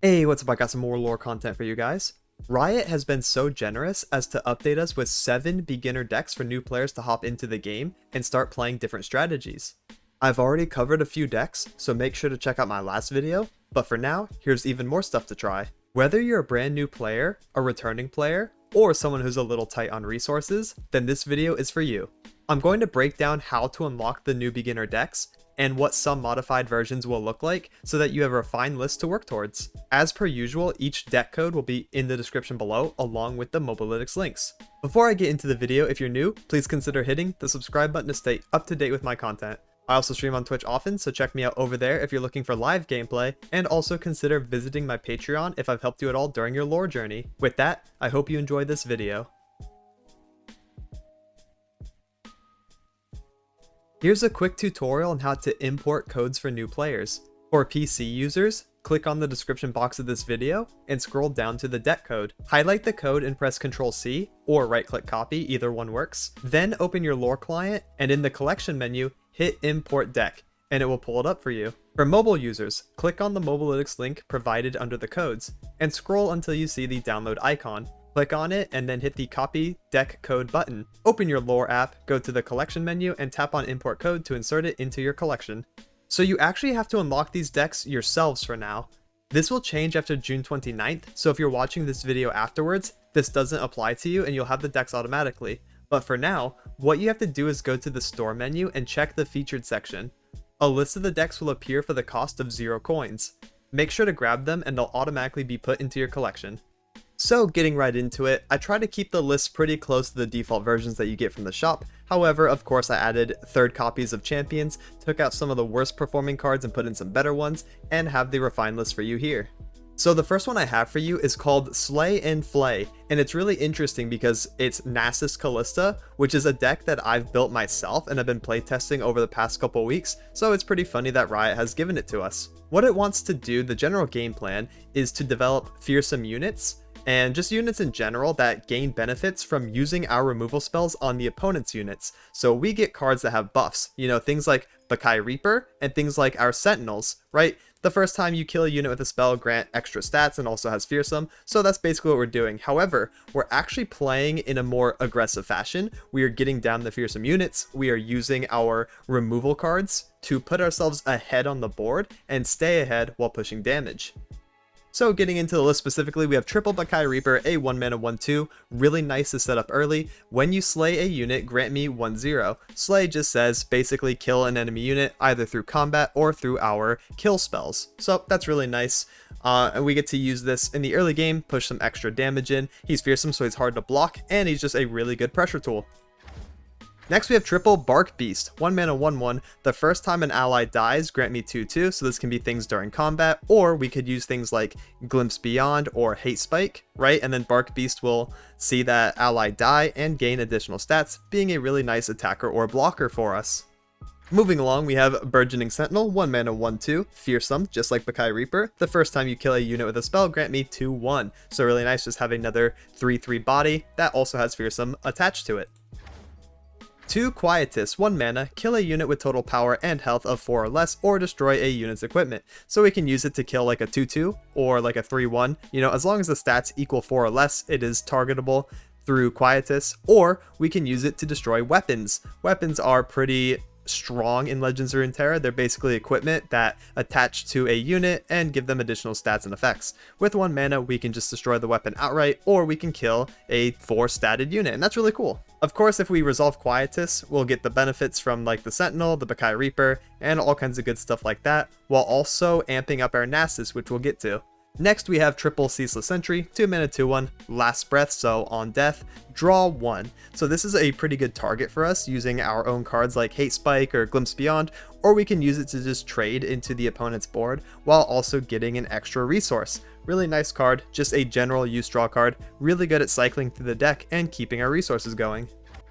Hey, what's up? I got some more lore content for you guys. Riot has been so generous as to update us with 7 beginner decks for new players to hop into the game and start playing different strategies. I've already covered a few decks, so make sure to check out my last video, but for now, here's even more stuff to try. Whether you're a brand new player, a returning player, or someone who's a little tight on resources, then this video is for you. I'm going to break down how to unlock the new beginner decks, and what some modified versions will look like so that you have a refined list to work towards. As per usual, each deck code will be in the description below along with the Mobalytics links. Before I get into the video, if you're new, please consider hitting the subscribe button to stay up to date with my content. I also stream on Twitch often, so check me out over there if you're looking for live gameplay, and also consider visiting my Patreon if I've helped you at all during your lore journey. With that, I hope you enjoy this video. Here's a quick tutorial on how to import codes for new players. For PC users, click on the description box of this video and scroll down to the deck code. Highlight the code and press Ctrl+C or right-click copy, either one works. Then open your lore client and in the collection menu, hit import deck and it will pull it up for you. For mobile users, click on the Mobalytics link provided under the codes and scroll until you see the download icon. Click on it and then hit the copy deck code button. Open your lore app, go to the collection menu and tap on import code to insert it into your collection. So you actually have to unlock these decks yourselves for now. This will change after June 29th, so if you're watching this video afterwards, this doesn't apply to you and you'll have the decks automatically. But for now, what you have to do is go to the store menu and check the featured section. A list of the decks will appear for the cost of 0 coins. Make sure to grab them and they'll automatically be put into your collection. So getting right into it, I try to keep the list pretty close to the default versions that you get from the shop. However, of course I added third copies of champions, took out some of the worst performing cards and put in some better ones, and have the refined list for you here. So the first one I have for you is called Slay and Flay, and it's really interesting because it's Nasus Kalista, which is a deck that I've built myself and have been playtesting over the past couple weeks, so it's pretty funny that Riot has given it to us. What it wants to do, the general game plan, is to develop fearsome units, and just units in general that gain benefits from using our removal spells on the opponent's units. So we get cards that have buffs, things like Kayle Reaper and things like our Sentinels, right? The first time you kill a unit with a spell, grant extra stats and also has fearsome, so that's basically what we're doing. However, we're actually playing in a more aggressive fashion. We are getting down the fearsome units, we are using our removal cards to put ourselves ahead on the board and stay ahead while pushing damage. So getting into the list specifically, we have triple Kayle Reaper, a 1-mana 1/2, really nice to set up early. When you slay a unit, grant me 1/0. Slay just says basically kill an enemy unit either through combat or through our kill spells. So that's really nice. And we get to use this in the early game, push some extra damage in. He's fearsome, so he's hard to block, and he's just a really good pressure tool. Next we have triple Bark Beast, 1-mana 1/1. The first time an ally dies, grant me 2/2, so this can be things during combat, or we could use things like Glimpse Beyond or Hate Spike, right? And then Bark Beast will see that ally die and gain additional stats, being a really nice attacker or blocker for us. Moving along, we have Burgeoning Sentinel, 1-mana 1/2, fearsome, just like Kayle Reaper. The first time you kill a unit with a spell, grant me 2/1. So really nice just having another 3/3 body that also has fearsome attached to it. 2 Quietus, 1 mana, kill a unit with total power and health of 4 or less, or destroy a unit's equipment. So we can use it to kill like a 2/2 or like a 3/1. As long as the stats equal 4 or less, it is targetable through Quietus, or we can use it to destroy weapons. Weapons are pretty strong in Legends of Runeterra. They're basically equipment that attach to a unit and give them additional stats and effects. With 1 mana, we can just destroy the weapon outright, or we can kill a 4-statted unit, and that's really cool. Of course, if we resolve Quietus, we'll get the benefits from like the Sentinel, the Kayle Reaper, and all kinds of good stuff like that, while also amping up our Nasus, which we'll get to. Next we have triple Ceaseless Sentry, 2-mana 2/1, last breath, so on death, draw 1. So this is a pretty good target for us using our own cards like Hate Spike or Glimpse Beyond, or we can use it to just trade into the opponent's board while also getting an extra resource. Really nice card, just a general use draw card, really good at cycling through the deck and keeping our resources going.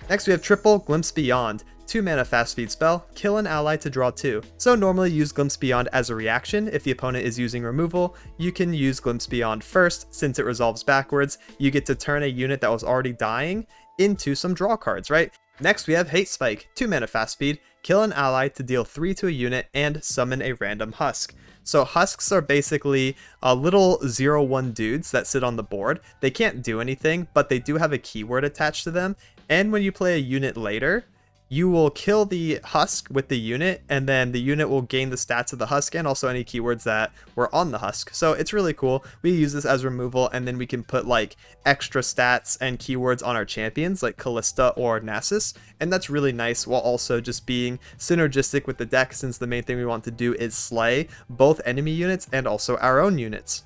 Next we have triple Glimpse Beyond, 2-mana fast speed spell, kill an ally to draw 2. So normally use Glimpse Beyond as a reaction. If the opponent is using removal, you can use Glimpse Beyond first. Since it resolves backwards, you get to turn a unit that was already dying into some draw cards, right? Next we have Hate Spike, 2 mana fast speed, kill an ally to deal 3 to a unit and summon a random husk. So husks are basically little 0/1 dudes that sit on the board. They can't do anything, but they do have a keyword attached to them, and when you play a unit later, you will kill the husk with the unit, and then the unit will gain the stats of the husk and also any keywords that were on the husk. So it's really cool. We use this as removal, and then we can put like extra stats and keywords on our champions like Kalista or Nasus, and that's really nice while also just being synergistic with the deck, since the main thing we want to do is slay both enemy units and also our own units.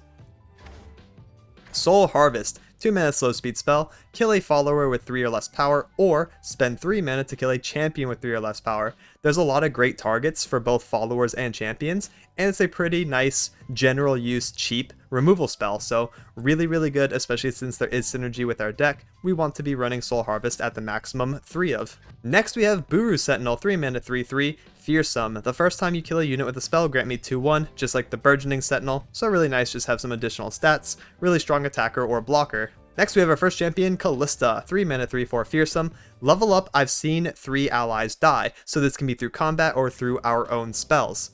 Soul Harvest, 2 mana slow speed spell, kill a follower with 3 or less power, or spend 3 mana to kill a champion with 3 or less power. There's a lot of great targets for both followers and champions, and it's a pretty nice general use cheap removal spell, so really good, especially since there is synergy with our deck. We want to be running Soul Harvest at the maximum 3 of. Next we have Buru Sentinel, 3 mana 3/3, Fearsome. The first time you kill a unit with a spell, grant me 2/1, just like the Burgeoning Sentinel, so really nice, just have some additional stats, really strong attacker or blocker. Next we have our first champion, Kalista, 3 mana 3/4 Fearsome. Level up, I've seen 3 allies die, so this can be through combat or through our own spells.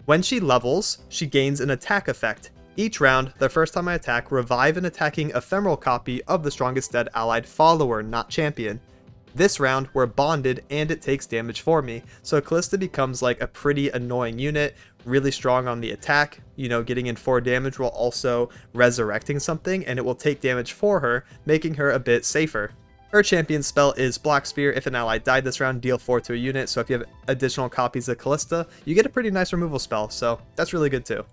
When she levels, she gains an attack effect. Each round, the first time I attack, revive an attacking ephemeral copy of the strongest dead allied follower, not champion. This round, we're bonded and it takes damage for me, so Kalista becomes like a pretty annoying unit, really strong on the attack, you know, getting in 4 damage while also resurrecting something, and it will take damage for her, making her a bit safer. Her champion spell is Black Spear. If an ally died this round, deal 4 to a unit, so if you have additional copies of Kalista, you get a pretty nice removal spell, so that's really good too.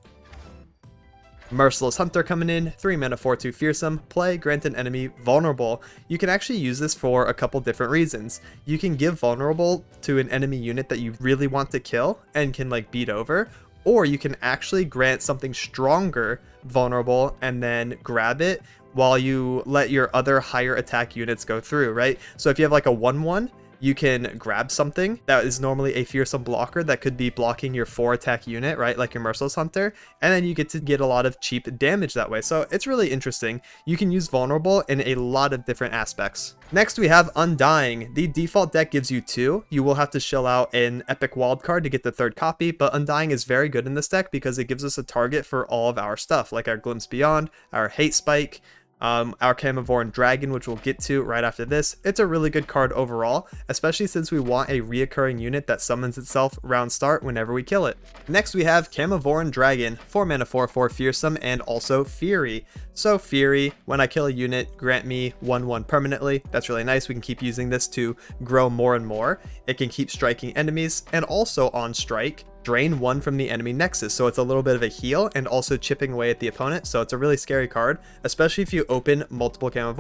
Merciless Hunter coming in, 3 mana 4/2 Fearsome, play, grant an enemy Vulnerable. You can actually use this for a couple different reasons. You can give Vulnerable to an enemy unit that you really want to kill and can like beat over, or you can actually grant something stronger Vulnerable and then grab it while you let your other higher attack units go through, right? So if you have like a 1/1, you can grab something that is normally a Fearsome blocker that could be blocking your 4 attack unit, right? Like your Merciless Hunter, and then you get to get a lot of cheap damage that way. So it's really interesting. You can use Vulnerable in a lot of different aspects. Next we have Undying. The default deck gives you 2. You will have to shell out an epic wildcard to get the 3rd copy, but Undying is very good in this deck because it gives us a target for all of our stuff, like our Glimpse Beyond, our Hate Spike, our Kayle Dragon, which we'll get to right after this. It's a really good card overall, especially since we want a reoccurring unit that summons itself round start whenever we kill it. Next we have Kayle Dragon, 4 mana 4/4 Fearsome, and also Fury. So Fury, when I kill a unit, grant me 1/1 permanently. That's really nice. We can keep using this to grow more and more. It can keep striking enemies, and also on strike, drain 1 from the enemy nexus, so it's a little bit of a heal and also chipping away at the opponent, so it's a really scary card, especially if you open multiple Kayle.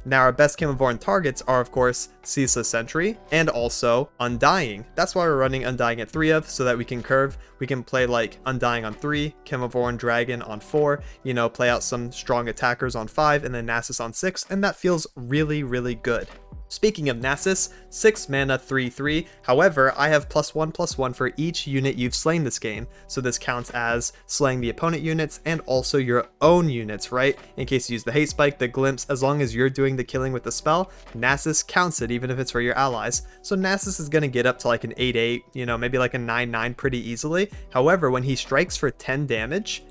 Now our best Kayle targets are of course Ceaseless Sentry and also Undying. That's why we're running Undying at 3 of, so that we can curve. We can play like Undying on 3, Kayle Dragon on 4, you know, play out some strong attackers on 5, and then Nasus on 6, and that feels really good. Speaking of Nasus, 6 mana 3/3, however, I have +1/+1 for each unit you've slain this game, so this counts as slaying the opponent units and also your own units, right? In case you use the Hate Spike, the Glimpse, as long as you're doing the killing with the spell, Nasus counts it even if it's for your allies. So Nasus is going to get up to like an 8/8, you know, maybe like a 9/9 pretty easily. However, when he strikes for 10 damage,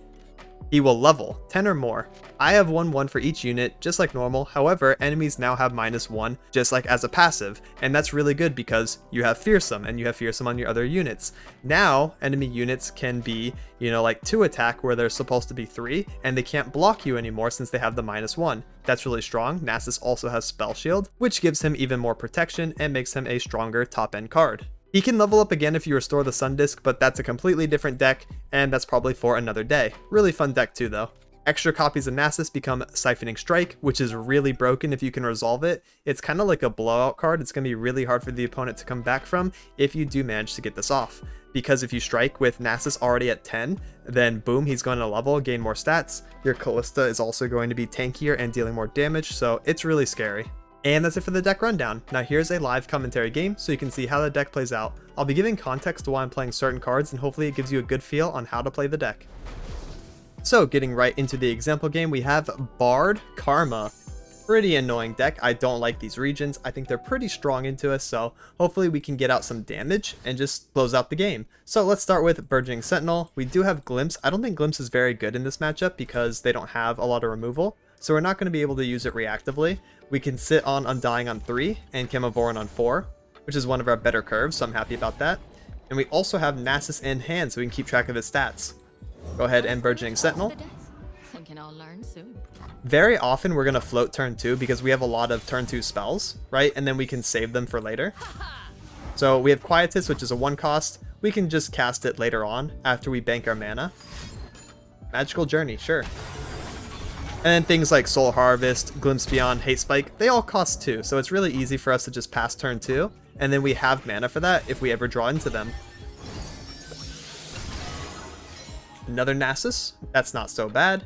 he will level 10 or more. I have 1/1 for each unit, just like normal. However, enemies now have -1, just like as a passive, and that's really good because you have Fearsome, and you have Fearsome on your other units. Now, enemy units can be, you know, like 2 attack where they're supposed to be 3, and they can't block you anymore since they have the -1. That's really strong. Nasus also has Spell Shield, which gives him even more protection and makes him a stronger top-end card. He can level up again if you restore the Sun Disc, but that's a completely different deck, and that's probably for another day. Really fun deck too though. Extra copies of Nasus become Siphoning Strike, which is really broken if you can resolve it. It's kind of like a blowout card. It's going to be really hard for the opponent to come back from if you do manage to get this off. Because if you strike with Nasus already at 10, then boom, he's going to level, gain more stats. Your Kalista is also going to be tankier and dealing more damage, so it's really scary. And that's it for the deck rundown. Now here's a live commentary game so you can see how the deck plays out. I'll be giving context to why I'm playing certain cards, and hopefully it gives you a good feel on how to play the deck. So getting right into the example game, we have Bard Karma. Pretty annoying deck. I don't like these regions. I think they're pretty strong into us, so hopefully we can get out some damage and just close out the game. So let's start with Burgeoning Sentinel. We do have Glimpse. I don't think Glimpse is very good in this matchup because they don't have a lot of removal, so we're not going to be able to use it reactively. We can sit on Undying on 3 and Chemovoran on 4, which is one of our better curves, so I'm happy about that. And we also have Nasus in hand, so we can keep track of his stats. Go ahead and Burgeoning Sentinel. I'll learn soon. Very often we're going to float turn 2 because we have a lot of turn 2 spells, right? And then we can save them for later. So we have Quietus, which is a 1 cost. We can just cast it later on after we bank our mana. Magical Journey, sure. And then things like Soul Harvest, Glimpse Beyond, Hate Spike, they all cost 2. So it's really easy for us to just pass turn 2. And then we have mana for that if we ever draw into them. Another Nasus. That's not so bad.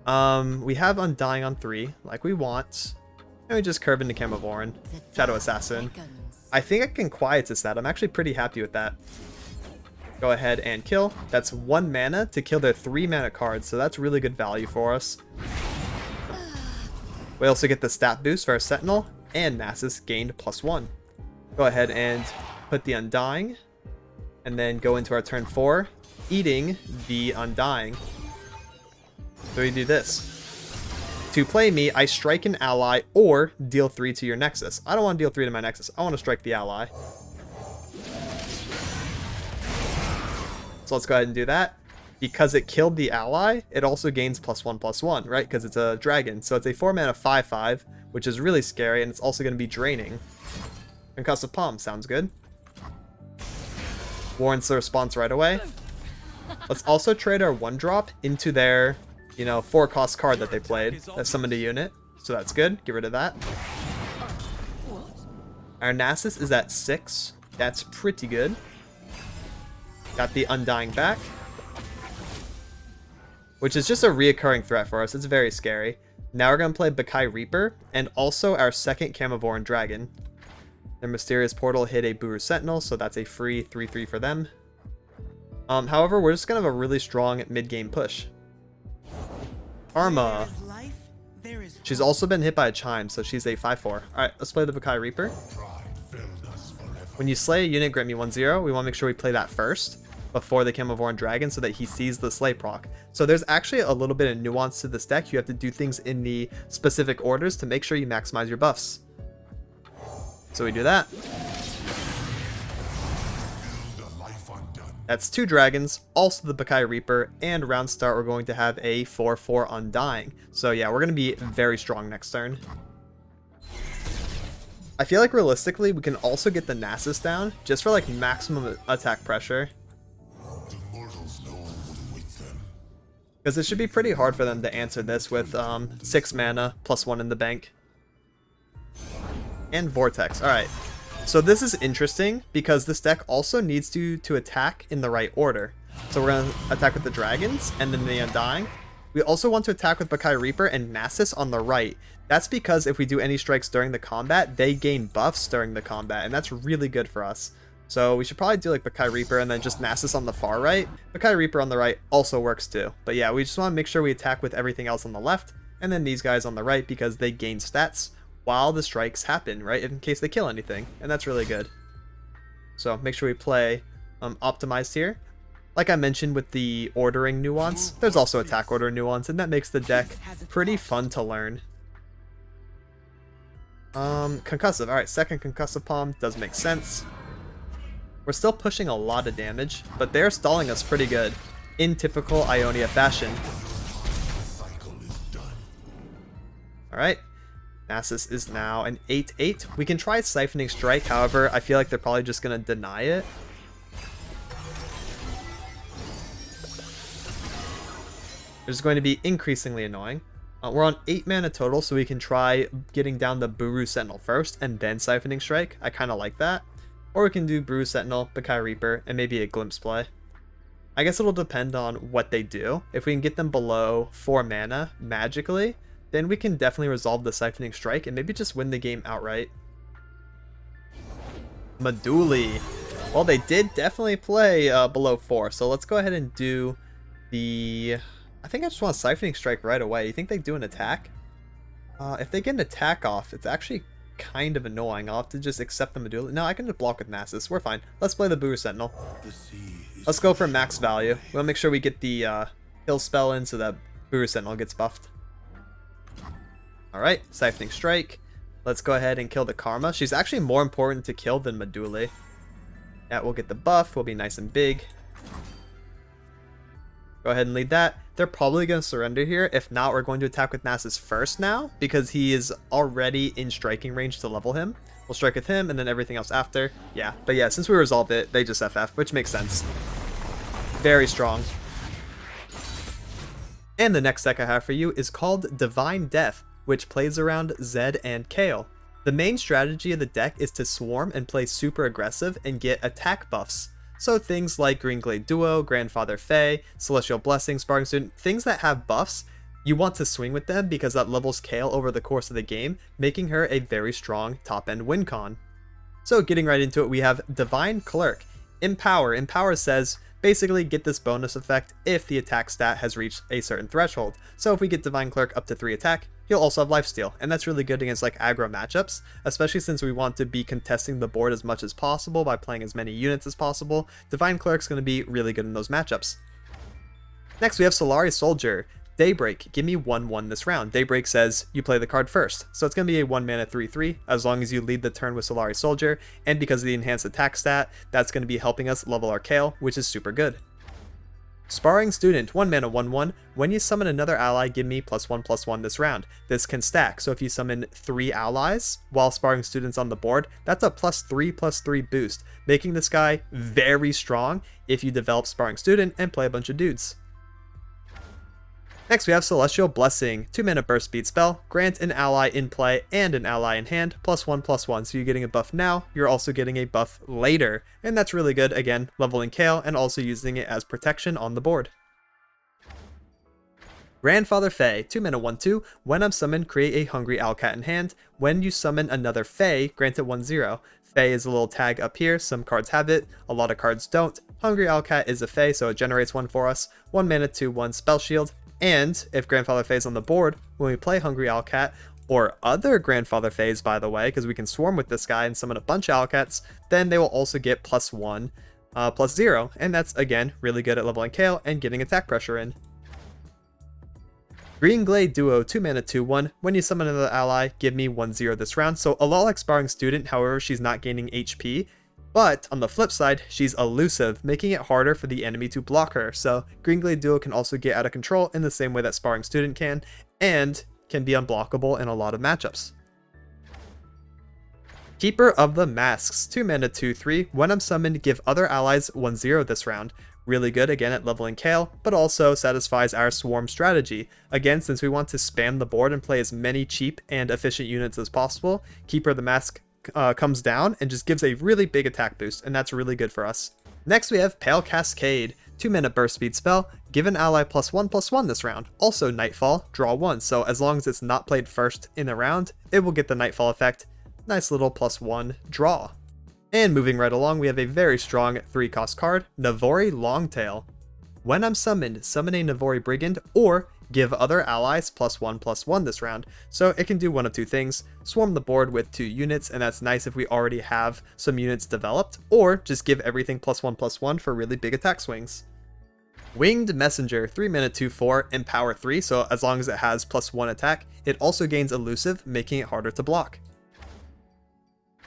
We have Undying on 3, like we want. And we just curve into Chemovoran. Shadow Assassin. I think I can Quietus that. I'm actually pretty happy with that. Go ahead and kill. That's 1 mana to kill their 3 mana cards, so that's really good value for us. We also get the stat boost for our Sentinel, and Nasus gained +1. Go ahead and put the Undying, and then go into our turn 4, eating the Undying. So we do this. To play me, I strike an ally or deal 3 to your Nexus. I don't want to deal 3 to my Nexus. I want to strike the ally. So let's go ahead and do that. Because it killed the ally, it also gains +1/+1, right? Because it's a dragon. So it's a 4 mana 5/5, which is really scary, and it's also going to be draining. Concussive Palm sounds good. Warrants the response right away. Let's also trade our 1-drop into their, 4-cost card that they played. That summoned a unit, so that's good. Get rid of that. Our Nasus is at 6. That's pretty good. Got the Undying back, which is just a reoccurring threat for us. It's very scary. Now we're going to play Bakai Reaper and also our second Chemovoran Dragon. Their Mysterious Portal hit a Buru Sentinel, so that's a free 3/3 for them. However, we're just going to have a really strong mid-game push. Arma. She's also been hit by a Chime, so she's a 5/4. Alright, let's play the Bakai Reaper. When you slay a unit, grant me 1/0. We want to make sure we play that first before the Chemovoran Dragon so that he sees the slay proc. So there's actually a little bit of nuance to this deck. You have to do things in the specific orders to make sure you maximize your buffs. So we do that. That's 2 dragons, also the Bakai Reaper, and round start we're going to have a 4/4 Undying. So yeah, we're going to be very strong next turn. I feel like realistically we can also get the Nasus down just for like maximum attack pressure. Because it should be pretty hard for them to answer this with 6 mana +1 in the bank. And Vortex. Alright. So this is interesting because this deck also needs to attack in the right order. So we're going to attack with the dragons and then the Undying. We also want to attack with Bakai Reaper and Nasus on the right. That's because if we do any strikes during the combat, they gain buffs during the combat, and that's really good for us. So we should probably do like Bakai Reaper and then just Nasus on the far right. Bakai Reaper on the right also works too. But yeah, we just want to make sure we attack with everything else on the left, and then these guys on the right because they gain stats while the strikes happen, right? In case they kill anything, and that's really good. So make sure we play optimized here. Like I mentioned with the ordering nuance, there's also attack order nuance, and that makes the deck pretty fun to learn. Concussive. Alright, second Concussive Palm does make sense. We're still pushing a lot of damage, but they're stalling us pretty good in typical Ionia fashion. Alright. Nasus is now an 8/8. We can try Siphoning Strike, however, I feel like they're probably just going to deny it. It's going to be increasingly annoying. We're on 8 mana total, so we can try getting down the Buru Sentinel first and then Siphoning Strike. I kind of like that. Or we can do Buru Sentinel, Bakai Reaper, and maybe a Glimpse play. I guess it'll depend on what they do. If we can get them below 4 mana magically, then we can definitely resolve the Siphoning Strike and maybe just win the game outright. Meduli. Well, they did definitely play below 4, so let's go ahead and do the... I think I just want Siphoning Strike right away. You think they do an attack? If they get an attack off, it's actually kind of annoying. I'll have to just accept the Modular. No, I can just block with Nasus. We're fine. Let's play the Booer Sentinel. Let's go for max value. We'll make sure we get the kill spell in so that Booer Sentinel gets buffed. Alright, Siphoning Strike. Let's go ahead and kill the Karma. She's actually more important to kill than Modular. Yeah, we'll get the buff. We'll be nice and big. Go ahead and lead that. They're probably going to surrender here. If not, we're going to attack with Nasus first now because he is already in striking range to level him. We'll strike with him and then everything else after. Yeah, but yeah, since we resolved it, they just FF, which makes sense. Very strong. And the next deck I have for you is called Divine Death, which plays around Zed and Kayle. The main strategy of the deck is to swarm and play super aggressive and get attack buffs. So things like Green Glade Duo, Grandfather Fae, Celestial Blessing, Sparring Student, things that have buffs, you want to swing with them because that levels Kayle over the course of the game, making her a very strong top-end win con. So getting right into it, we have Divine Clerk. Empower. Empower says, basically get this bonus effect if the attack stat has reached a certain threshold. So if we get Divine Clerk up to 3 attack, he'll also have lifesteal, and that's really good against like aggro matchups, especially since we want to be contesting the board as much as possible by playing as many units as possible. Divine Clerk's going to be really good in those matchups. Next we have Solari Soldier. Daybreak, give me 1/1 this round. Daybreak says you play the card first, so it's going to be a 1 mana 3/3 as long as you lead the turn with Solari Soldier, and because of the enhanced attack stat, that's going to be helping us level our Kayle, which is super good. Sparring Student, 1 mana 1/1. When you summon another ally, give me +1/+1 this round. This can stack, so if you summon 3 allies while Sparring Student's on the board, that's a +3/+3 boost, making this guy very strong if you develop Sparring Student and play a bunch of dudes. Next we have Celestial Blessing, 2 mana burst speed spell, grant an ally in play and an ally in hand, +1/+1, so you're getting a buff now, you're also getting a buff later, and that's really good, again, leveling Kayle and also using it as protection on the board. Grandfather Fae, 2 mana 1/2, when I'm summoned, create a Hungry Owlcat in hand, when you summon another Fae, grant it 1/0. Fae is a little tag up here, some cards have it, a lot of cards don't. Hungry Owlcat is a Fae, so it generates one for us, 1 mana 2/1 spell shield. And if Grandfather Fae is on the board, when we play Hungry Owlcat, or other Grandfather Faes by the way, because we can swarm with this guy and summon a bunch of Owlcats, then they will also get +1, +0, and that's again really good at leveling Kayle and getting attack pressure in. Green Glade Duo, 2 mana 2/1, when you summon another ally, give me 1/0 this round, so a lot like Sparring Student, however she's not gaining HP, but on the flip side, she's elusive, making it harder for the enemy to block her. So Green Glade Duo can also get out of control in the same way that Sparring Student can, and can be unblockable in a lot of matchups. Keeper of the Masks, 2 mana 2/3, when I'm summoned, give other allies 1/0 this round. Really good again at leveling Kayle, but also satisfies our swarm strategy. Again, since we want to spam the board and play as many cheap and efficient units as possible, Keeper of the Mask comes down and just gives a really big attack boost, and that's really good for us. Next we have Pale Cascade, 2 mana burst speed spell, give an ally +1/+1 this round. Also Nightfall, draw 1, so as long as it's not played first in the round, it will get the Nightfall effect. Nice little +1 draw. And moving right along, we have a very strong 3-cost card, Navori Longtail. When I'm summoned, summon a Navori Brigand, or give other allies +1/+1 this round. So it can do one of two things: swarm the board with 2 units, and that's nice if we already have some units developed, or just give everything +1/+1 for really big attack swings. Winged Messenger, 3 mana 2/4, empower 3, so as long as it has +1 attack, it also gains elusive, making it harder to block.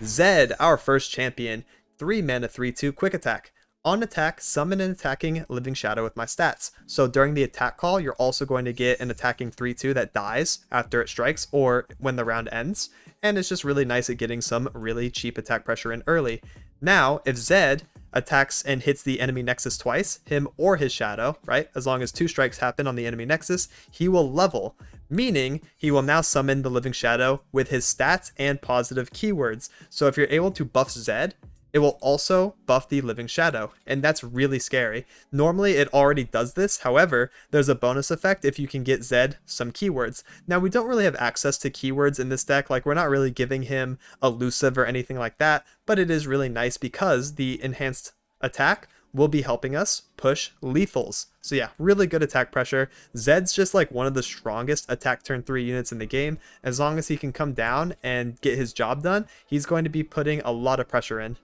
Zed, our first champion, 3 mana 3/2, quick attack. On attack, summon an attacking Living Shadow with my stats. So during the attack call, you're also going to get an attacking 3/2 that dies after it strikes or when the round ends. And it's just really nice at getting some really cheap attack pressure in early. Now, if Zed attacks and hits the enemy nexus twice, him or his shadow, right? As long as 2 strikes happen on the enemy nexus, he will level, meaning he will now summon the Living Shadow with his stats and positive keywords. So if you're able to buff Zed, it will also buff the Living Shadow, and that's really scary. Normally it already does this, however, there's a bonus effect if you can get Zed some keywords. Now we don't really have access to keywords in this deck, like we're not really giving him elusive or anything like that, but it is really nice because the enhanced attack will be helping us push lethals. So yeah, really good attack pressure. Zed's just like one of the strongest attack turn 3 units in the game. As long as he can come down and get his job done, he's going to be putting a lot of pressure in.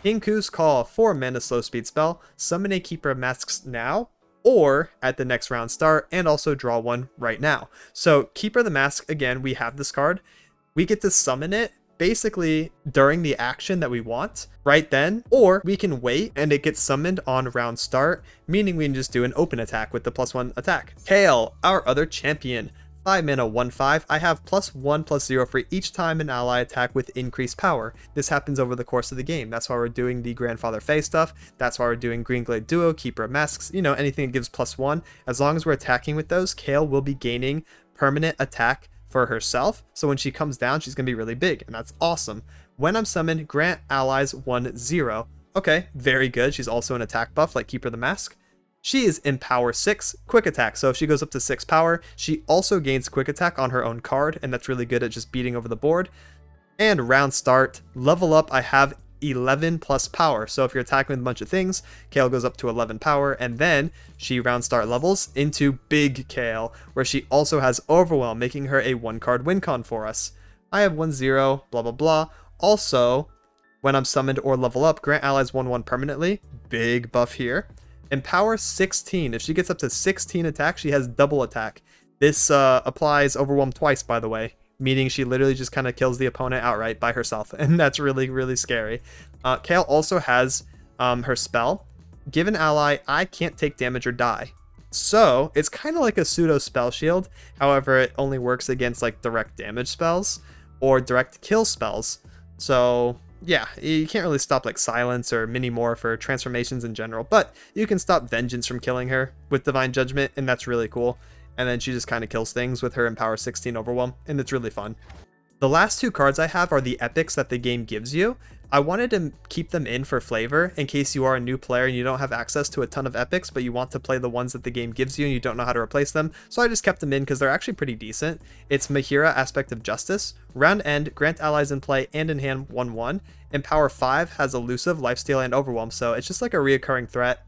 Kinku's Call, 4 mana slow speed spell, summon a Keeper of Masks now, or at the next round start, and also draw one right now. So Keeper of the Mask, again, we have this card. We get to summon it basically during the action that we want right then, or we can wait and it gets summoned on round start, meaning we can just do an open attack with the +1 attack. Kayle, our other champion. 5 mana 1/5. I have +1/+0 for each time an ally attack with increased power. This happens over the course of the game. That's why we're doing the Grandfather Fae stuff. That's why we're doing Green Glade Duo, Keeper of Masks, you know, anything that gives +1. As long as we're attacking with those, Kayle will be gaining permanent attack for herself. So when she comes down, she's going to be really big, and that's awesome. When I'm summoned, grant allies 1/0. Okay, very good. She's also an attack buff like Keeper of the Mask. She is in power 6, quick attack. So if she goes up to 6 power, she also gains quick attack on her own card, and that's really good at just beating over the board. And round start, level up, I have 11 plus power. So if you're attacking with a bunch of things, Kayle goes up to 11 power, and then she round start levels into Big Kayle, where she also has Overwhelm, making her a 1-card win con for us. I have 1/0, blah blah blah. Also, when I'm summoned or level up, grant allies 1/1 permanently. Big buff here. In power 16, if she gets up to 16 attack, she has double attack. This applies Overwhelm twice, by the way, meaning she literally just kind of kills the opponent outright by herself, and that's really, really scary. Kayle also has her spell. Give an ally, I can't take damage or die. So it's kind of like a pseudo spell shield. However, it only works against like direct damage spells or direct kill spells. So yeah, you can't really stop like Silence or Mini Morph or transformations in general, but you can stop Vengeance from killing her with Divine Judgment, and that's really cool. And then she just kind of kills things with her in power 16 Overwhelm, and it's really fun. The last 2 cards I have are the epics that the game gives you. I wanted to keep them in for flavor in case you are a new player and you don't have access to a ton of epics, but you want to play the ones that the game gives you and you don't know how to replace them. So I just kept them in because they're actually pretty decent. It's Mahira, Aspect of Justice. Round end, grant allies in play and in hand 1/1. And power 5 has Elusive, Lifesteal, and Overwhelm, so it's just like a reoccurring threat.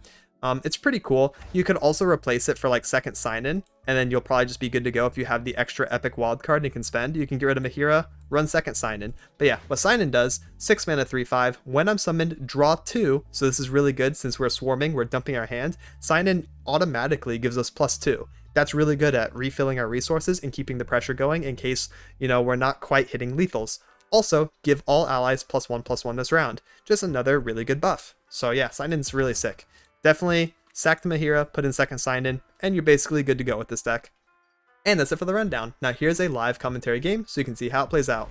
It's pretty cool. You could also replace it for like second sign-in, and then you'll probably just be good to go if you have the extra epic wild card and you can spend. You can get rid of Mahira, run second sign-in. But yeah, what sign-in does, 6 mana 3/5. When I'm summoned, draw 2. So this is really good since we're swarming, we're dumping our hand. Sign-in automatically gives us +2. That's really good at refilling our resources and keeping the pressure going in case, you know, we're not quite hitting lethals. Also, give all allies +1/+1 this round. Just another really good buff. So yeah, sign-in's really sick. Definitely sack the Mahira, put in second sign-in, and you're basically good to go with this deck. And that's it for the rundown. Now here's a live commentary game so you can see how it plays out.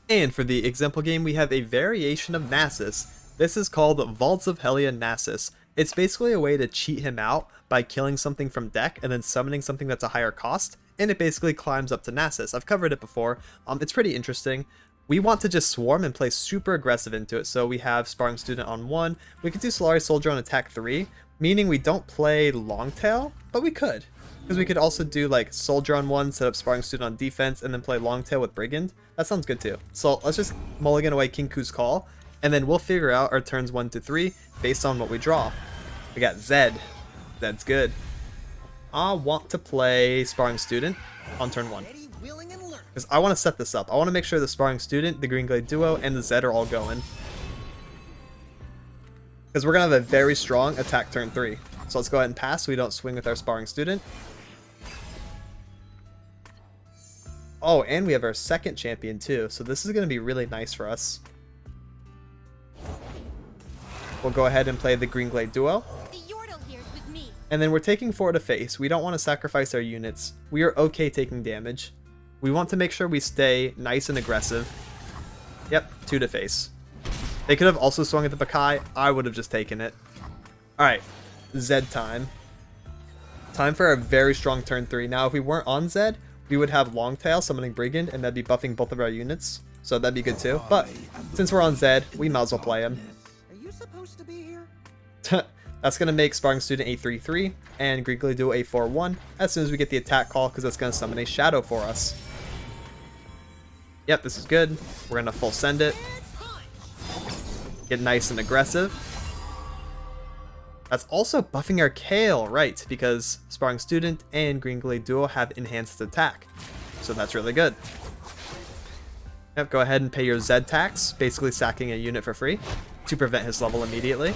And for the example game, we have a variation of Nasus. This is called Vaults of Helya Nasus. It's basically a way to cheat him out by killing something from deck and then summoning something that's a higher cost, and it basically climbs up to Nasus. I've covered it before. It's pretty interesting. We want to just swarm and play super aggressive into it. So we have Sparring Student on 1. We could do Solari Soldier on attack 3, meaning we don't play Longtail, but we could. Because we could also do like Soldier on 1, set up Sparring Student on defense, and then play Longtail with Brigand. That sounds good too. So let's just mulligan away Kinku's Call, and then we'll figure out our turns 1 to 3 based on what we draw. We got Zed. Zed's good. I want to play Sparring Student on turn 1. Because I want to set this up. I want to make sure the Sparring Student, the Green Glade Duo, and the Zed are all going. Because we're going to have a very strong attack turn 3. So let's go ahead and pass so we don't swing with our Sparring Student. Oh, and we have our second champion too. So this is going to be really nice for us. We'll go ahead and play the Green Glade Duo. And then we're taking 4 to face. We don't want to sacrifice our units. We are okay taking damage. We want to make sure we stay nice and aggressive. Yep, 2 to face. They could have also swung at the Bakai. I would have just taken it. Alright, Zed time. Time for a very strong turn 3. Now, if we weren't on Zed, we would have Longtail summoning Brigand, and that'd be buffing both of our units. So that'd be good too. But since we're on Zed, we might as well play him. Are you supposed to be here? That's going to make Sparring Student a 3/3 and Green Glade Duo a 4/1 as soon as we get the attack call, because that's going to summon a Shadow for us. Yep, this is good. We're going to full send it. Get nice and aggressive. That's also buffing our Kayle, right? Because Sparring Student and Green Glade Duo have enhanced attack. So that's really good. Yep, go ahead and pay your Zed tax, basically sacking a unit for free to prevent his level immediately.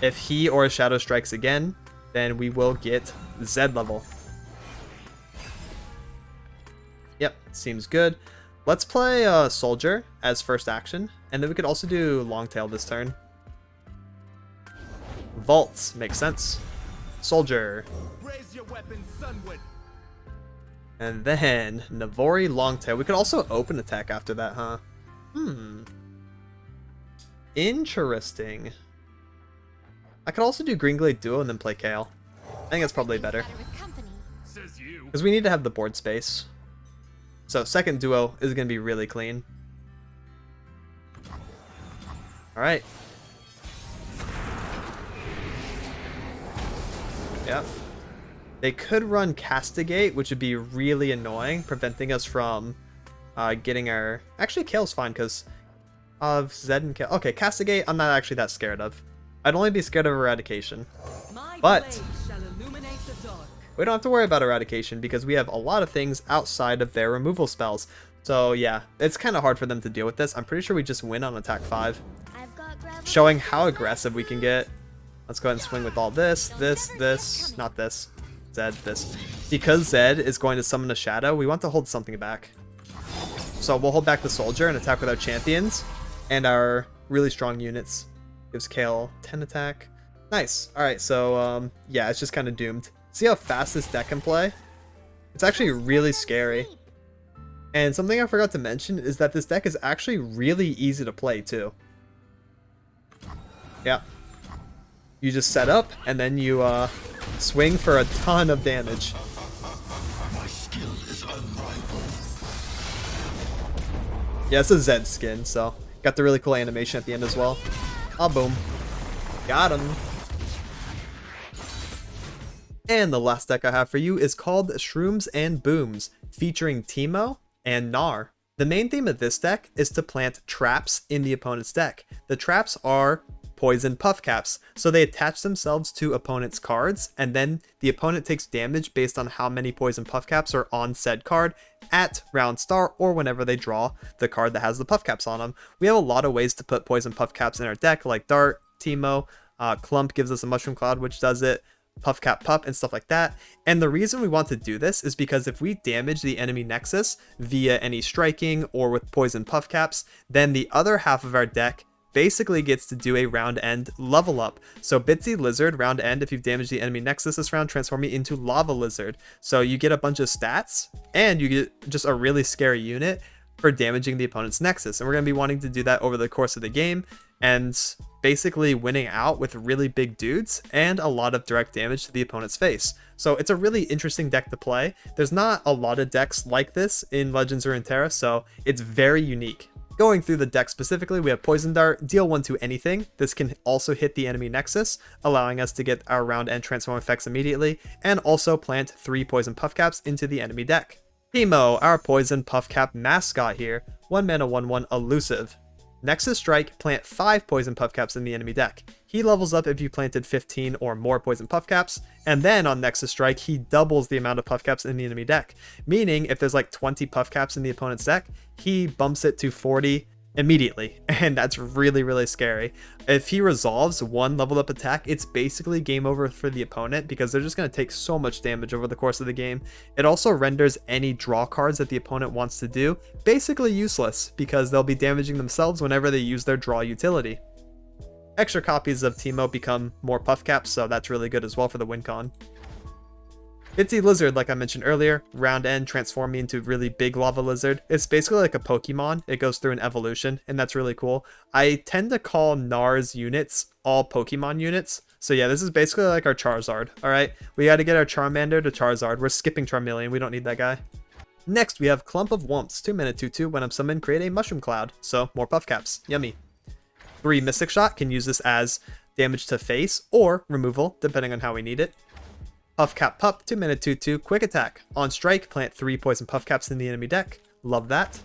If he or Shadow strikes again, then we will get Zed level. Yep, seems good. Let's play Soldier as first action, and then we could also do Longtail this turn. Vaults makes sense. Soldier. Raise your weapon, Sunwood. And then Navori Longtail. We could also open attack after that, huh? Interesting. I could also do Green Glade Duo and then play Kayle. I think that's probably better. Says you. Because we need to have the board space. So second duo is going to be really clean. Alright. Yep. They could run Castigate, which would be really annoying, preventing us from getting our... Actually, Kayle's fine because of Zed and Kayle. Okay, Castigate, I'm not actually that scared of. I'd only be scared of Eradication. But we don't have to worry about Eradication because we have a lot of things outside of their removal spells. So yeah, it's kind of hard for them to deal with this. I'm pretty sure we just win on attack 5. Showing how aggressive we can get. Let's go ahead and swing with all this, not this. Zed, this. Because Zed is going to summon a Shadow, we want to hold something back. So we'll hold back the Soldier and attack with our champions and our really strong units. Gives Kayle 10 attack. Nice. Alright, so yeah, it's just kind of doomed. See how fast this deck can play? It's actually really scary. And something I forgot to mention is that this deck is actually really easy to play too. Yeah. You just set up and then you swing for a ton of damage. My skill is unrivaled. Yeah, it's a Zed skin, so got the really cool animation at the end as well. Ah, boom. Got him. And the last deck I have for you is called Shrooms and Booms, featuring Teemo and Gnar. The main theme of this deck is to plant traps in the opponent's deck. The traps are poison puff caps, so they attach themselves to opponent's cards, and then the opponent takes damage based on how many poison puff caps are on said card at round start or whenever they draw the card that has the puff caps on them. We have a lot of ways to put poison puff caps in our deck, like Dart, Teemo, Clump gives us a Mushroom Cloud, which does it, Puff Cap Pup, and stuff like that. And the reason we want to do this is because if we damage the enemy Nexus via any striking or with poison puff caps, then the other half of our deck basically gets to do a round end level up. So Bitsy Lizard, round end, if you've damaged the enemy Nexus this round, transform it into Lava Lizard. So you get a bunch of stats and you get just a really scary unit for damaging the opponent's Nexus. And we're going to be wanting to do that over the course of the game and basically winning out with really big dudes and a lot of direct damage to the opponent's face. So it's a really interesting deck to play. There's not a lot of decks like this in Legends or Runeterra, so it's very unique. Going through the deck specifically, we have Poison Dart, deal 1 to anything. This can also hit the enemy Nexus, allowing us to get our round end transform effects immediately, and also plant 3 Poison Puff Caps into the enemy deck. Teemo, our Poison Puff Cap mascot here, 1 mana 1/1 elusive. Nexus Strike, plant 5 Poison Puff Caps in the enemy deck. He levels up if you planted 15 or more Poison Puff Caps, and then on Nexus Strike, he doubles the amount of Puff Caps in the enemy deck. Meaning, if there's like 20 Puff Caps in the opponent's deck, he bumps it to 40 immediately, and that's really, really scary. If he resolves 1 leveled up attack, it's basically game over for the opponent because they're just going to take so much damage over the course of the game. It also renders any draw cards that the opponent wants to do basically useless because they'll be damaging themselves whenever they use their draw utility. Extra copies of Teemo become more puff caps, so that's really good as well for the win con. Bitsy Lizard, like I mentioned earlier, round end, transform me into really big lava lizard. It's basically like a Pokemon. It goes through an evolution, and that's really cool. I tend to call Gnar's units all Pokemon units. So yeah, this is basically like our Charizard, alright? We gotta get our Charmander to Charizard. We're skipping Charmeleon, we don't need that guy. Next, we have Clump of Wumps, 2 mana 2/2. When I'm summoned, create a Mushroom Cloud. So, more puff caps. Yummy. 3 Mystic Shot, can use this as damage to face or removal, depending on how we need it. Puff Cap Pup, 2 mana 2/2, quick attack. On strike, plant 3 poison puff caps in the enemy deck. Love that.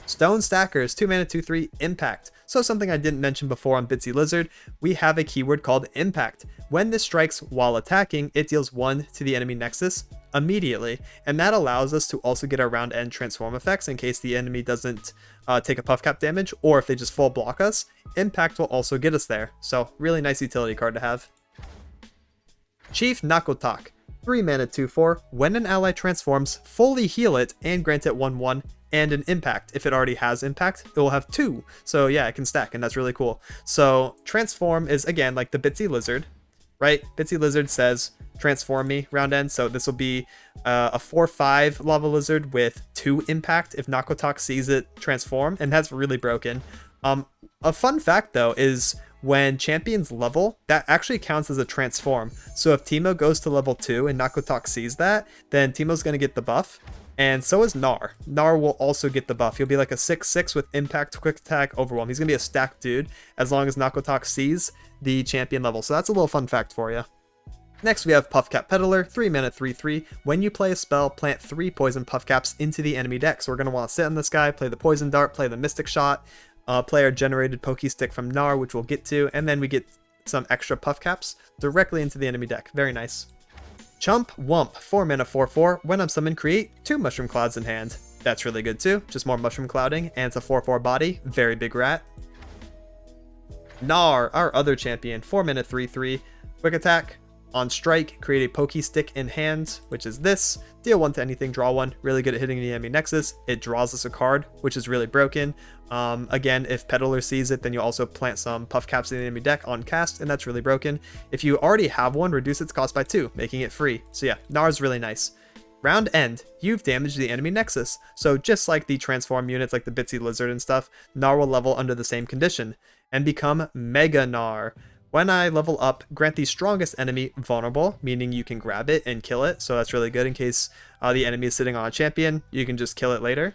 Stone Stackers, 2 mana 2/3 impact. So something I didn't mention before on Bitsy Lizard, we have a keyword called impact. When this strikes while attacking, it deals 1 to the enemy nexus immediately, and that allows us to also get our round end transform effects in case the enemy doesn't take a puff cap damage, or if they just full block us. Impact will also get us there, so really nice utility card to have. Chief Nakotak, 3 mana 2/4. When an ally transforms, fully heal it and grant it 1/1 and an impact. If it already has impact, it will have 2. So yeah, it can stack, and that's really cool. So transform is again like the Bitsy Lizard, right? Bitsy Lizard says transform me round end, so this will be a 4/5 lava lizard with 2 impact if Nakotak sees it transform, and that's really broken. A fun fact though is when champions level, that actually counts as a transform. So if Teemo goes to level 2 and Nakotak sees that, then Teemo's going to get the buff, and so is Gnar. Gnar will also get the buff. He'll be like a 6/6 with impact, quick attack, overwhelm. He's going to be a stacked dude as long as Nakotak sees the champion level. So that's a little fun fact for you. Next we have Puffcap Peddler, 3 mana 3/3. When you play a spell, plant 3 poison Puffcaps into the enemy deck. So we're going to want to sit on this guy, play the Poison Dart, play the Mystic Shot, play our generated Pokestick from Gnar, which we'll get to, and then we get some extra Puffcaps directly into the enemy deck. Very nice. Chump Wump, 4 mana 4/4. When I'm summoned, create 2 Mushroom Clouds in hand. That's really good too, just more Mushroom Clouding, and it's a 4/4 body, very big rat. Gnar, our other champion, 4 mana 3/3. Quick attack. On strike, create a Pokestick in hand, which is this. Deal 1 to anything, draw 1. Really good at hitting the enemy nexus. It draws us a card, which is really broken. Again, if Peddler sees it, then you'll also plant some Puffcaps in the enemy deck on cast, and that's really broken. If you already have one, reduce its cost by 2, making it free. So yeah, Gnar's really nice. Round end, you've damaged the enemy nexus. So just like the transform units like the Bitsy Lizard and stuff, Gnar will level under the same condition and become Mega Gnar. When I level up, grant the strongest enemy vulnerable, meaning you can grab it and kill it. So that's really good in case the enemy is sitting on a champion. You can just kill it later.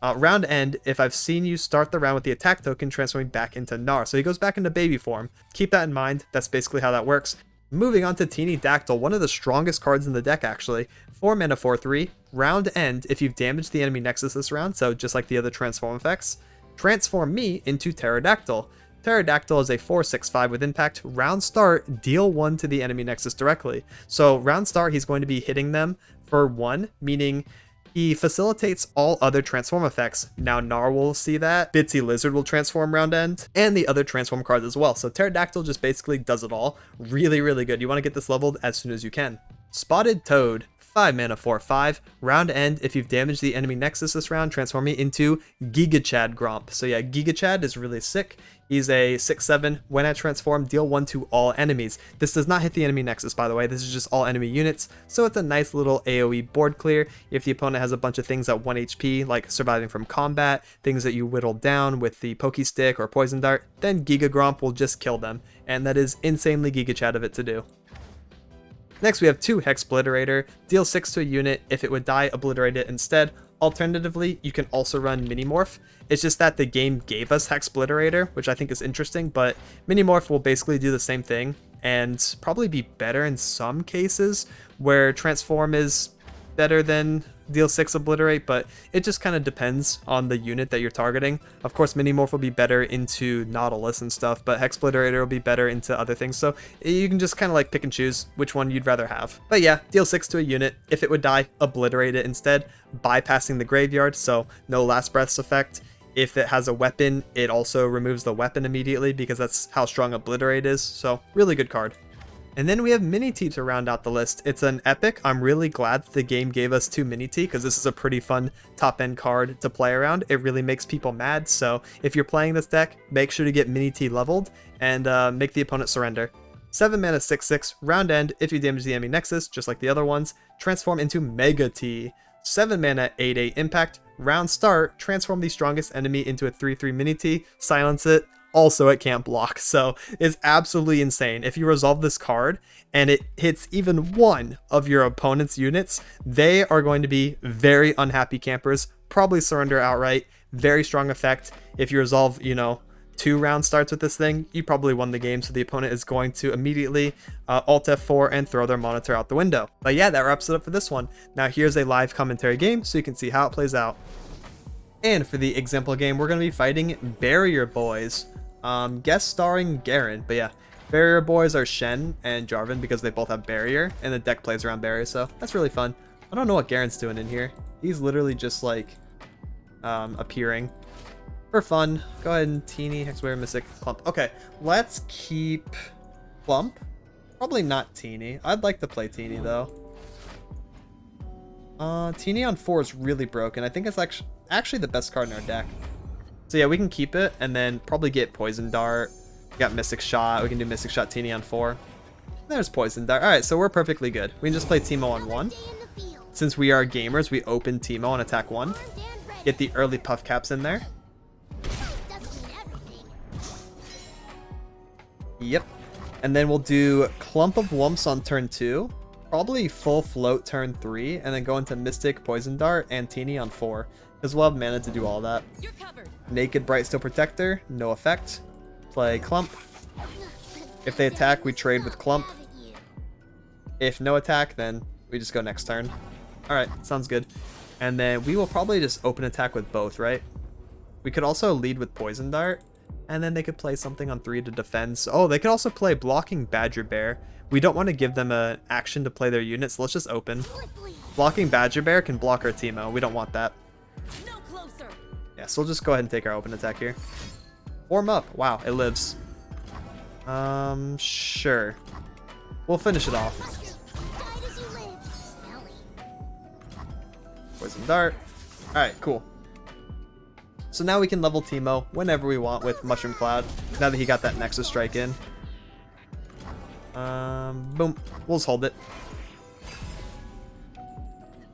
Round end, if I've seen you start the round with the attack token, transforming back into Gnar. So he goes back into baby form. Keep that in mind. That's basically how that works. Moving on to Teeny Dactyl, one of the strongest cards in the deck actually. 4 mana 4/3. Round end, if you've damaged the enemy nexus this round, so just like the other transform effects, transform me into Pterodactyl. Pterodactyl is a 4/6/5 with impact. Round start, deal 1 to the enemy nexus directly. So round start, he's going to be hitting them for 1, meaning he facilitates all other transform effects. Now Gnar will see that, Bitsy Lizard will transform round end, and the other transform cards as well. So Pterodactyl just basically does it all. Really, really good. You want to get this leveled as soon as you can. Spotted Toad, 5 mana 4/5. Round end, if you've damaged the enemy nexus this round, transform me into Giga Chad Gromp. So yeah, Giga Chad is really sick. He's a 6/7. When I transform, deal 1 to all enemies. This does not hit the enemy nexus, by the way. This is just all enemy units. So it's a nice little AoE board clear. If the opponent has a bunch of things at 1 HP, like surviving from combat, things that you whittle down with the Pokestick or Poison Dart, then Giga Gromp will just kill them. And that is insanely Giga Chad of it to do. Next we have 2 Hexbliterator, deal 6 to a unit. If it would die, obliterate it instead. Alternatively, you can also run Minimorph. It's just that the game gave us Hexbliterator, which I think is interesting, but Minimorph will basically do the same thing and probably be better in some cases where Transform is better than deal 6 obliterate, but it just kind of depends on the unit that you're targeting. Of course, Minimorph will be better into Nautilus and stuff, but Hexbliterator will be better into other things, so you can just kind of like pick and choose which one you'd rather have. But yeah, deal 6 to a unit. If it would die, obliterate it instead, bypassing the graveyard, so no last breaths effect. If it has a weapon, it also removes the weapon immediately because that's how strong Obliterate is, so really good card. And then we have Mini T to round out the list. It's an epic. I'm really glad that the game gave us 2 Mini T because this is a pretty fun top end card to play around. It really makes people mad. So if you're playing this deck, make sure to get Mini T leveled and make the opponent surrender. 7 mana 6/6, round end. If you damage the enemy nexus, just like the other ones, transform into Mega T. 7 mana 8/8 impact, round start, transform the strongest enemy into a 3/3 Mini T, silence it. Also it can't block, so it's absolutely insane. If you resolve this card and it hits even one of your opponent's units, they are going to be very unhappy campers, probably surrender outright. Very strong effect. If you resolve, 2 round starts with this thing, you probably won the game, so the opponent is going to immediately Alt F4 and throw their monitor out the window. But yeah, that wraps it up for this one. Now here's a live commentary game so you can see how it plays out. And for the example game, we're going to be fighting Barrier Boys. Guest starring Garen. But yeah, Barrier Boys are Shen and Jarvan because they both have Barrier. And the deck plays around Barrier, so that's really fun. I don't know what Garen's doing in here. He's literally just like appearing. For fun, go ahead and Teeny, Hexblade, Mystic, Clump. Okay, let's keep Clump. Probably not Teeny. I'd like to play Teeny though. Teeny on 4 is really broken. I think it's actually the best card in our deck. So yeah, we can keep it and then probably get Poison Dart. We got Mystic Shot. We can do Mystic Shot Teeny on 4. There's Poison Dart. Alright, so we're perfectly good. We can just play Teemo on 1. Since we are gamers, we open Teemo on attack 1. Get the early puff caps in there. Yep. And then we'll do Clump of Wumps on turn 2. Probably full float turn 3. And then go into Mystic, Poison Dart, and Teeny on 4. Because we'll have mana to do all that. You're covered. Naked Bright Steel Protector. No effect. Play Clump. If they attack, we trade with Clump. If no attack, then we just go next turn. Alright, sounds good. And then we will probably just open attack with both, right? We could also lead with Poison Dart. And then they could play something on 3 to defend. So, oh, they could also play Blocking Badger Bear. We don't want to give them an action to play their units, so let's just open. Blocking Badger Bear can block our Teemo. We don't want that. No closer. Yeah, so we'll just go ahead and take our open attack here. Warm up. Wow, it lives. Sure. We'll finish it off. Poison Dart. Alright, cool. So now we can level Teemo whenever we want with Mushroom Cloud, now that he got that Nexus Strike in. Boom. We'll just hold it.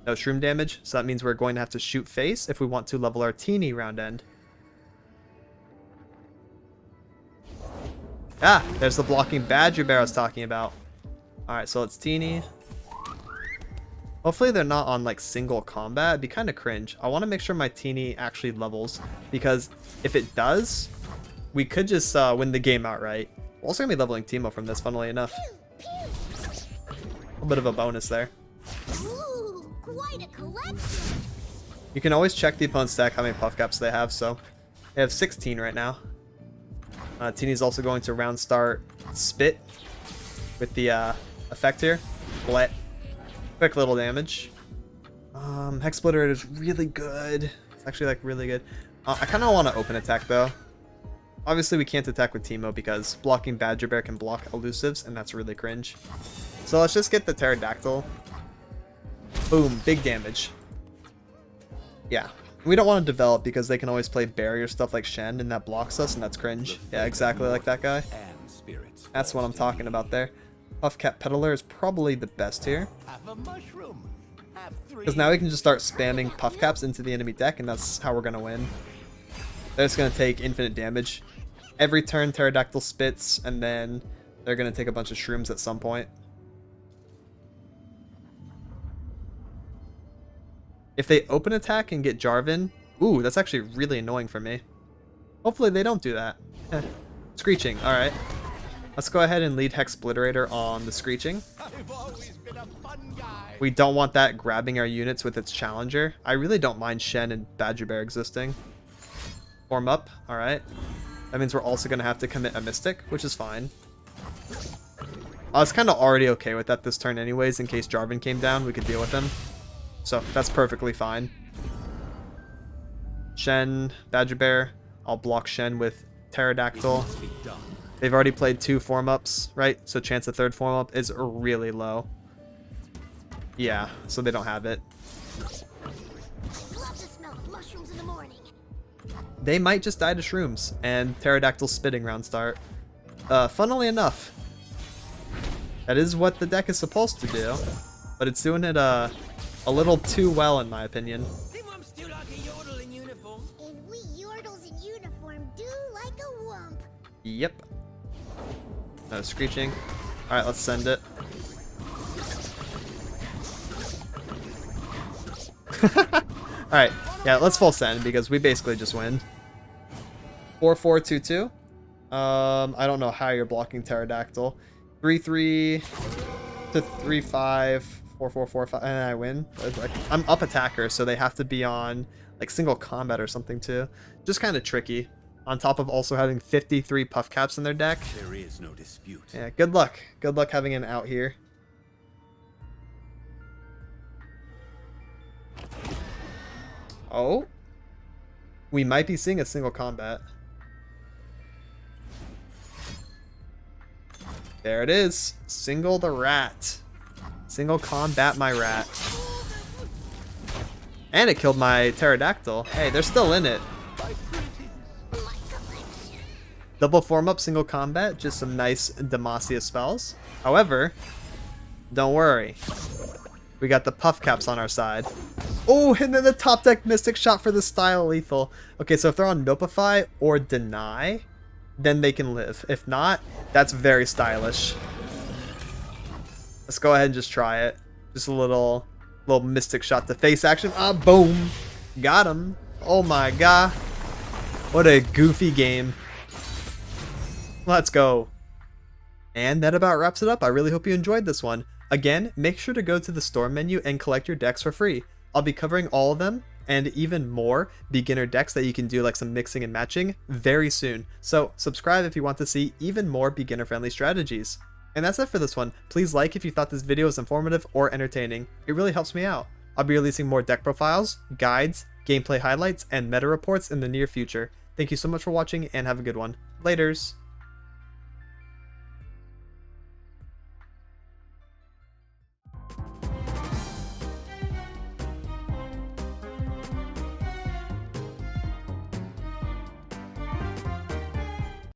No shroom damage, so that means we're going to have to shoot face if we want to level our Teeny round end. Ah, there's the Blocking Badger Bear I was talking about. Alright, so it's Teeny. Hopefully they're not on like single combat. It'd be kind of cringe. I want to make sure my Teeny actually levels, because if it does, we could just win the game outright. We're also going to be leveling Teemo from this, funnily enough. A little bit of a bonus there. Ooh, quite a collection. You can always check the opponent's deck how many puff caps they have, so they have 16 right now. Teeny's also going to round start Spit with the effect here. Blet. Quick little damage. Hex Splitter is really good. It's actually like really good. I kind of want to open attack though. Obviously we can't attack with Teemo because Blocking Badger Bear can block elusives and that's really cringe. So let's just get the Pterodactyl. Boom, big damage. Yeah, we don't want to develop because they can always play barrier stuff like Shen and that blocks us and that's cringe. Yeah, exactly like that guy. That's what I'm talking about there. Puffcat Peddler is probably the best here. Because now we can just start spamming Puffcaps into the enemy deck and that's how we're going to win. They're just going to take infinite damage. Every turn Pterodactyl spits and then they're going to take a bunch of shrooms at some point. If they open attack and get Jarvan, ooh, that's actually really annoying for me. Hopefully they don't do that. Screeching, alright. Let's go ahead and lead Hex Splitterator on the Screeching. We don't want that grabbing our units with its Challenger. I really don't mind Shen and Badger Bear existing. Form up, alright. That means we're also going to have to commit a Mystic, which is fine. I was kind of already okay with that this turn anyways, in case Jarvan came down, we could deal with him. So that's perfectly fine. Shen, Badger Bear. I'll block Shen with Pterodactyl. They've already played 2 form-ups, right? So chance of 3rd form-up is really low. Yeah, so they don't have it. Love the smell of mushrooms in the morning. They might just die to shrooms and Pterodactyl spitting round start. Funnily enough, that is what the deck is supposed to do, but it's doing it a little too well in my opinion. And we yordles in uniform do like a wump. Yep. No Screeching. Alright, let's send it. Alright, yeah, let's full send because we basically just win. 4-4-2-2. I don't know how you're blocking Pterodactyl. 3-3 to 3-5, 4-4-4-5, and I win. Like, I'm up attacker, so they have to be on like single combat or something too. Just kind of tricky. On top of also having 53 puff caps in their deck. There is no dispute. Yeah, good luck. Good luck having an out here. Oh, we might be seeing a single combat. There it is. Single the rat. Single combat my rat. And it killed my pterodactyl. Hey, they're still in it. Double form up, single combat. Just some nice Demacia spells. However, don't worry. We got the puff caps on our side. Oh, and then the top deck Mystic Shot for the style lethal. Okay, so if they're on Nopify or Deny, then they can live. If not, that's very stylish. Let's go ahead and just try it. Just a little Mystic Shot to face action. Ah, boom. Got him. Oh my god. What a goofy game. Let's go. And that about wraps it up. I really hope you enjoyed this one. Again, make sure to go to the store menu and collect your decks for free. I'll be covering all of them and even more beginner decks that you can do like some mixing and matching very soon. So subscribe if you want to see even more beginner friendly strategies. And that's it for this one. Please like if you thought this video was informative or entertaining. It really helps me out. I'll be releasing more deck profiles, guides, gameplay highlights, and meta reports in the near future. Thank you so much for watching and have a good one. Laters!